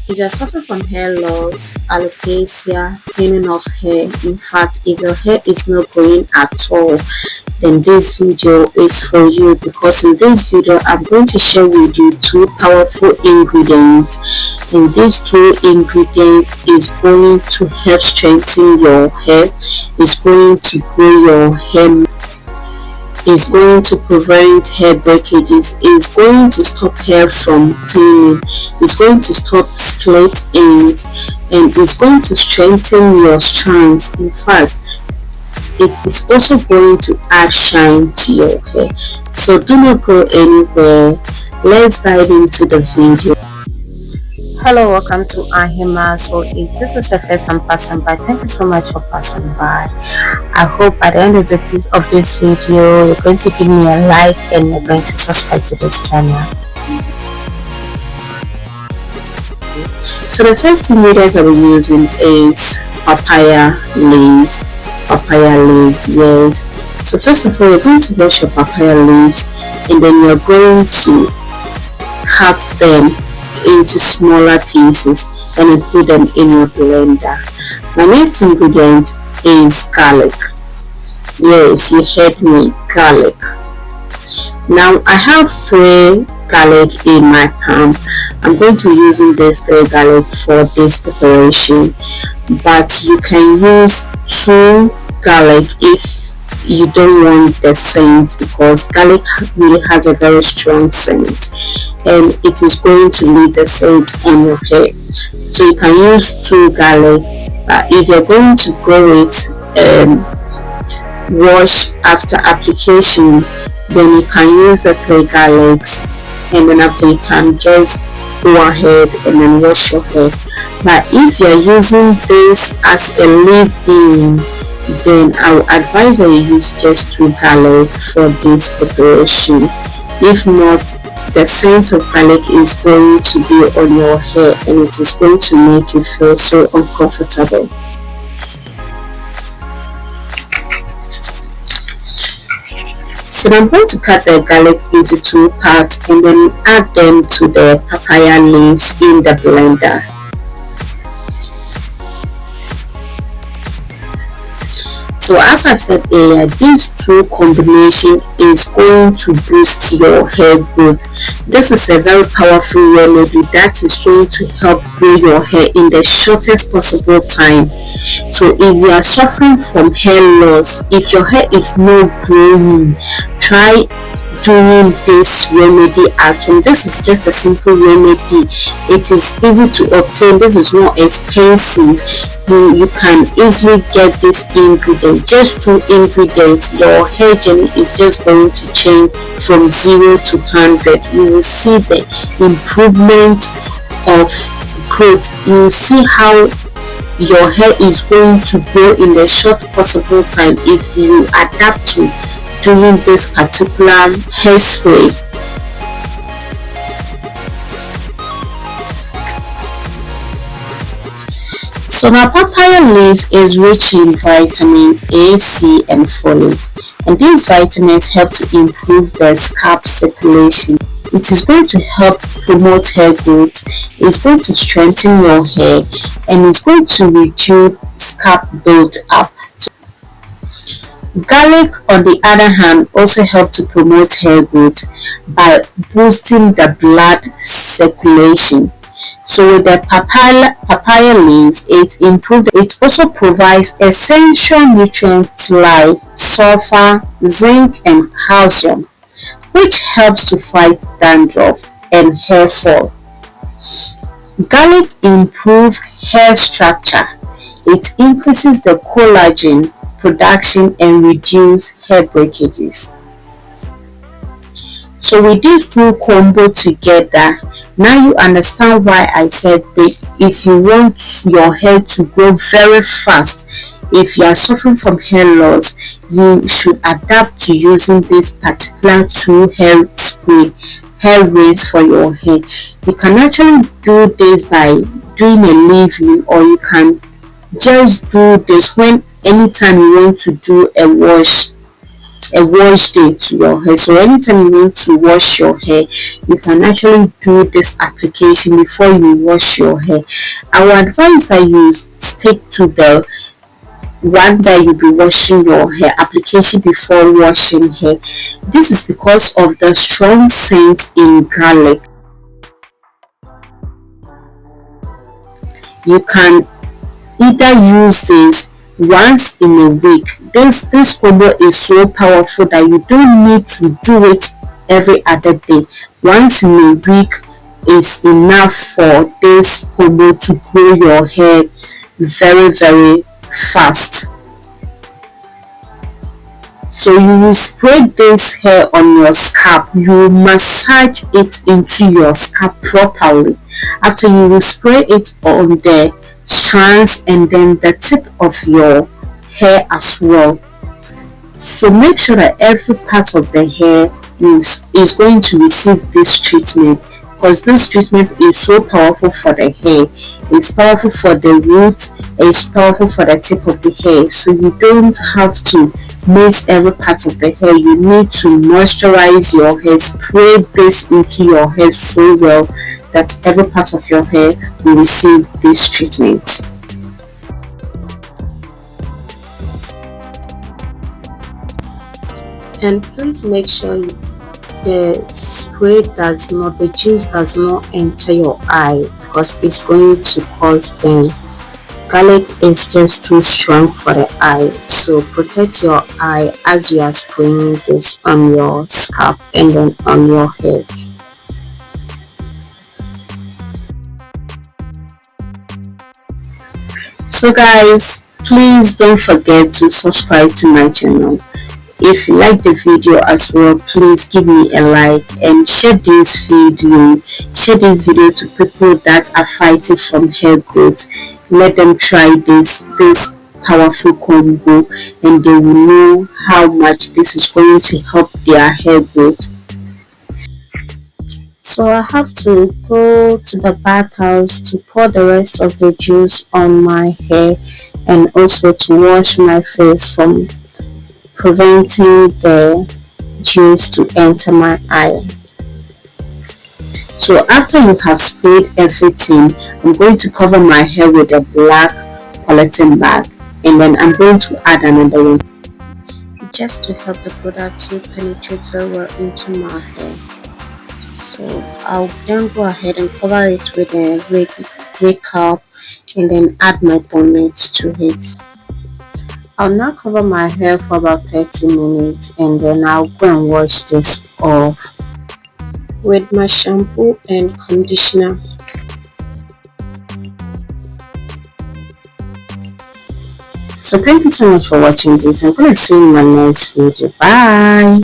If you're suffering from hair loss, alopecia, thinning of hair, in fact, if your hair is not growing at all, then this video is for you, because in this video I'm going to share with you two powerful ingredients, and these two ingredients is going to help strengthen your hair, is going to grow your hair, is going to prevent hair breakages, is going to stop hair from thinning, is going to stop split ends, and is going to strengthen your strands. In fact, it is also going to add shine to your hair. So do not go anywhere. Let's dive into the video. Hello, welcome to Ahima. So if this is your first time passing by, thank you so much for passing by. I hope at the end of this video you're going to give me a like and you're going to subscribe to this channel. So the first ingredient I'll be using is papaya leaves. Papaya leaves, yes. So first of all, you're going to wash your papaya leaves, and then you're going to cut them into smaller pieces and put them in your blender. My next ingredient is garlic. Yes, you heard me, garlic. Now I have 3 garlic in my pan. I'm going to be using this 3 garlic for this preparation, but you can use 2 garlic if you don't want the scent, because garlic really has a very strong scent and it is going to leave the scent on your hair. So you can use 2 garlic. If you're going to go with wash after application, then you can use the 3 garlics, and then after you can just go ahead and then wash your hair. But if you're using this as a leave-in, then I would advise that you use just 2 garlic for this preparation. If not, the scent of garlic is going to be on your hair and it is going to make you feel so uncomfortable. So I'm going to cut the garlic into 2 parts and then add them to the papaya leaves in the blender. So as I said earlier, these 2 combination is going to boost your hair growth. This is a very powerful remedy that is going to help grow your hair in the shortest possible time. So if you are suffering from hair loss, if your hair is not growing, try doing this remedy at home. This is just a simple remedy. It is easy to obtain. This is not expensive. You can easily get this ingredient. Just 2 ingredients. Your hair journey is just going to change from 0 to 100. You will see the improvement of growth. You will see how your hair is going to grow in the short possible time if you adapt to doing this particular hairspray. So now papaya leaves is rich in vitamin A, C and folate, and these vitamins help to improve the scalp circulation. It is going to help promote hair growth, it's going to strengthen your hair, and it's going to reduce scalp build-up. Garlic, on the other hand, also helps to promote hair growth by boosting the blood circulation. So with the papaya leaves, it also provides essential nutrients like sulfur, zinc and calcium, which helps to fight dandruff and hair fall. Garlic improves hair structure. It increases the collagen production and reduce hair breakages. So with these 2 combo together, now you understand why I said that if you want your hair to grow very fast, if you are suffering from hair loss, you should adapt to using this particular 2 hair rinse for your hair. You can actually do this by doing a leave-in, or you can just do this when anytime you want to do a wash a wash day to your hair. So anytime you want to wash your hair, you can actually do this application before you wash your hair. I would advise that you stick to the one that you'll be washing your hair application before washing hair. This is because of the strong scent in garlic. You can either use this once in a week. This combo is so powerful that you don't need to do it every other day. Once in a week is enough for this combo to grow your hair very fast. So you will spray this hair on your scalp. You will massage it into your scalp properly. After, you will spray it on the strands and then the tip of your hair as well. So make sure that every part of the hair is going to receive this treatment, because this treatment is so powerful for the hair. It's powerful for the roots, it's powerful for the tip of the hair. So you don't have to miss every part of the hair. You need to moisturize your hair, spray this into your hair so well that every part of your hair will receive this treatment. And please make sure the juice does not enter your eye, because it's going to cause pain. Garlic is just too strong for the eye, so protect your eye as you are spraying this on your scalp and then on your hair. So guys, please don't forget to subscribe to my channel. If you like the video as well, please give me a like and share this video to people that are fighting from hair growth. Let them try this powerful combo, and they will know how much this is going to help their hair growth. So I have to go to the bathhouse to pour the rest of the juice on my hair, and also to wash my face from preventing the juice to enter my eye. So after you have sprayed everything, I'm going to cover my hair with a black polythene bag, and then I'm going to add another one just to help the product to penetrate very well into my hair. So I'll then go ahead and cover it with a wig cap and then add my bonnet to it. I'll now cover my hair for about 30 minutes, and then I'll go and wash this off with my shampoo and conditioner. So thank you so much for watching this. I'm going to see you in my next video. Bye.